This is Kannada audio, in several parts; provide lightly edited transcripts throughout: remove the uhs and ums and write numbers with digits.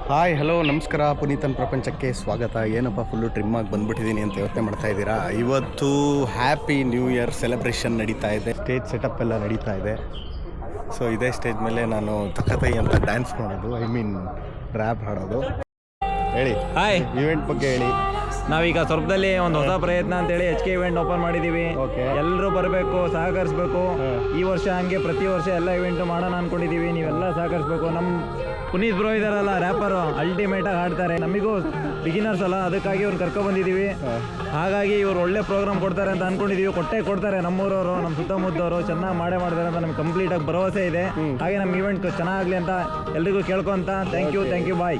ಹಾಯ್ ಹಲೋ ನಮಸ್ಕಾರ, ಪುನೀತನ್ ಪ್ರಪಂಚಕ್ಕೆ ಸ್ವಾಗತ. ಏನಪ್ಪ ಫುಲ್ಲು ಟ್ರಿಮ್ಮಾಗಿ ಬಂದುಬಿಟ್ಟಿದ್ದೀನಿ ಅಂತ ಯೋಚನೆ ಮಾಡ್ತಾ ಇದ್ದೀರಾ? ಇವತ್ತು ಹ್ಯಾಪಿ ನ್ಯೂ ಇಯರ್ ಸೆಲೆಬ್ರೇಷನ್ ನಡೀತಾ ಇದೆ. ಸ್ಟೇಜ್ ಸೆಟಪ್ ಎಲ್ಲ ನಡೀತಾ ಇದೆ. ಸೊ ಇದೇ ಸ್ಟೇಜ್ ಮೇಲೆ ನಾನು ತಕ್ಕತೈ ಅಂತ ಡ್ಯಾನ್ಸ್ ಮಾಡೋದು, ರ್ಯಾಪ್ ಹಾಡೋದು. ಹೇಳಿ, ಹಾಯ್, ಇವೆಂಟ್ ಬಗ್ಗೆ ಹೇಳಿ. ನಾವೀಗ ಸ್ವರ್ಪದಲ್ಲಿ ಒಂದು ಹೊಸ ಪ್ರಯತ್ನ ಅಂತೇಳಿ HK ಇವೆಂಟ್ ಓಪನ್ ಮಾಡಿದ್ದೀವಿ. ಎಲ್ಲರೂ ಬರಬೇಕು, ಸಹಕರಿಸಬೇಕು. ಈ ವರ್ಷ ಹಂಗೆ ಪ್ರತಿ ವರ್ಷ ಎಲ್ಲ ಇವೆಂಟು ಮಾಡೋಣ ಅಂದ್ಕೊಂಡಿದ್ದೀವಿ. ನೀವೆಲ್ಲ ಸಹಕರಿಸಬೇಕು. ನಮ್ಮ ಪುನೀತ್ ಬ್ರೋ ಇದಾರಲ್ಲ, ರ್ಯಾಪರು, ಅಲ್ಟಿಮೇಟಾಗಿ ಹಾಡ್ತಾರೆ. ನಮಗೂ ಬಿಗಿನರ್ಸ್ ಅಲ್ಲ, ಅದಕ್ಕಾಗಿ ಅವ್ರು ಕರ್ಕೊಬಂದಿದ್ದೀವಿ. ಹಾಗಾಗಿ ಇವ್ರು ಒಳ್ಳೆ ಪ್ರೋಗ್ರಾಮ್ ಕೊಡ್ತಾರೆ ಅಂತ ಅಂದ್ಕೊಂಡಿದ್ದೀವಿ. ಕೊಡ್ತಾರೆ. ನಮ್ಮೂರವರು, ನಮ್ಮ ಸುತ್ತಮುತ್ತವರು ಚೆನ್ನಾಗಿ ಮಾಡ್ತಾರೆ ಅಂತ ನಮ್ಗೆ ಕಂಪ್ಲೀಟಾಗಿ ಭರವಸೆ ಇದೆ. ಹಾಗೆ ನಮ್ಮ ಇವೆಂಟ್ ಚೆನ್ನಾಗಲಿ ಅಂತ ಎಲ್ರಿಗೂ ಕೇಳ್ಕೊಂತ thank you bye.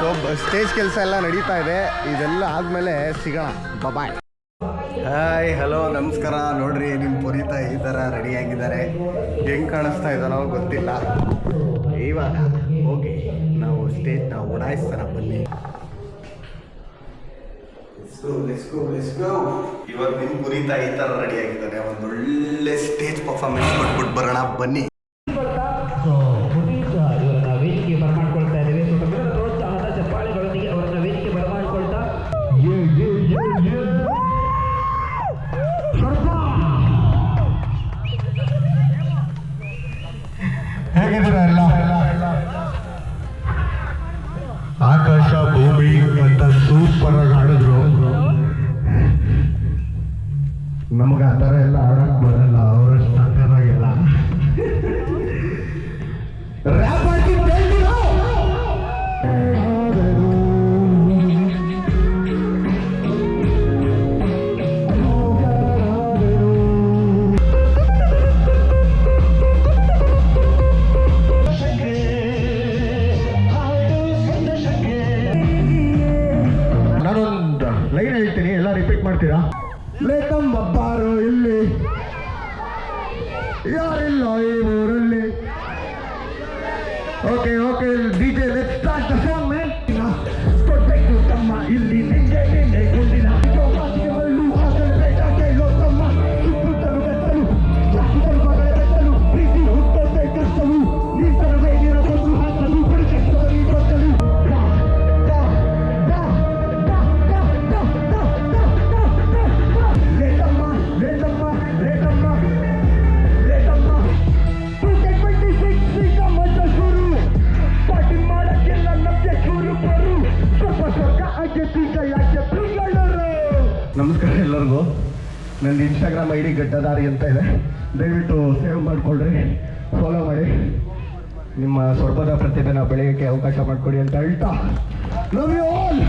So stage ಕೆಲಸ ಎಲ್ಲ ನಡೀತಾ ಇದೆ. ಇದೆಲ್ಲ ಆದಮೇಲೆ ಸಿಗೋಣ. ಬಾಯ್. ಹಾಯ್ ಹಲೋ ನಮಸ್ಕಾರ. ನೋಡ್ರಿ, ನಿಮ್ಮ ಪುನೀತ ಈ ಥರ ರೆಡಿಯಾಗಿದ್ದಾರೆ. ಹೆಂಗೆ ಕಾಣಿಸ್ತಾ ಇದ್ದಾನೋ ಗೊತ್ತಿಲ್ಲ. ಇವಾಗ ಹೋಗಿ ನಾವು ಸ್ಟೇಜ್ನ ಓಡಾಯಿಸ್ತಾರ. ಬನ್ನಿ, ಇವಾಗ ನಿಮ್ಮ ಪುನೀತ ಈ ಥರ ರೆಡಿಯಾಗಿದ್ದಾನೆ. ಒಂದು ಒಳ್ಳೆ ಸ್ಟೇಜ್ ಪರ್ಫಾರ್ಮೆನ್ಸ್ ಕೊಟ್ಬಿಟ್ಟು ಬರೋಣ. ಬನ್ನಿ. ಹೇಗಿದ್ದೀರಲ್ಲ? ಆಕಾಶ ಭೂಮಿ ಅಂತ ಸೂಪರ್ ಆಗಿ ಆಡಿದ್ರು. ನಮ್ಗೆ ಆ ಥರ ಎಲ್ಲ ಆಡಕ್ ಬರಲ್ಲ, ಅವರಷ್ಟು ಆಗಿಲ್ಲ. ರ್ಯಾಪ್ ಆಗಿ ಲೈನ್ ಹೇಳ್ತೀನಿ, ಎಲ್ಲ ರಿಪೀಟ್ ಮಾಡ್ತೀರಾ? ಲೇತಮ್ಮ ಬಾರೋ ಇಲ್ಲಿ, ಯಾರಿಲ್ಲ ಈ ಊರಲ್ಲಿ. Okay DJ, let's start the song, man. ಕೊಡ್ಬೇಕು ತಮ್ಮ ಇಲ್ಲಿ ನಿಂಗೆ ಗುಂಡಿನ ಚೌಕಾಸಿಗಳು ಹಾಸಲ್ ಬೇಟಕ್ಕೆ ಲೋಕಮ್ಮ ಸುತ್ತಲೂ ಬೆತ್ತಲು ಜಾತಿಗಳು ಮಗಳ ಬೆತ್ತಲು ಪ್ರೀತಿ ಹುಟ್ಟೋದೆ ಕಷ್ಟವು ನೀತರ ಬೇಗಿನ ಬಂದು ಹಾಕಲು ಪಡಿಸಲು ಗೊತ್ತಲು. ನಮಸ್ಕಾರ ಎಲ್ಲರಿಗೂ. ನನ್ನ ಇನ್ಸ್ಟಾಗ್ರಾಮ್ ID ಗಡ್ಡದಾರಿ ಅಂತ ಇದೆ. ದಯವಿಟ್ಟು ಸೇವ್ ಮಾಡಿಕೊಳ್ಳ್ರಿ, ಫಾಲೋ ಮಾಡಿ. ನಿಮ್ಮ ಸ್ವರ್ಪದ ಪ್ರತಿಭೆನ ಬೆಳೆಯೋಕ್ಕೆ ಅವಕಾಶ ಮಾಡಿಕೊಡಿ ಅಂತ ಹೇಳ್ತಾ, ಲವ್ ಯು ಆಲ್.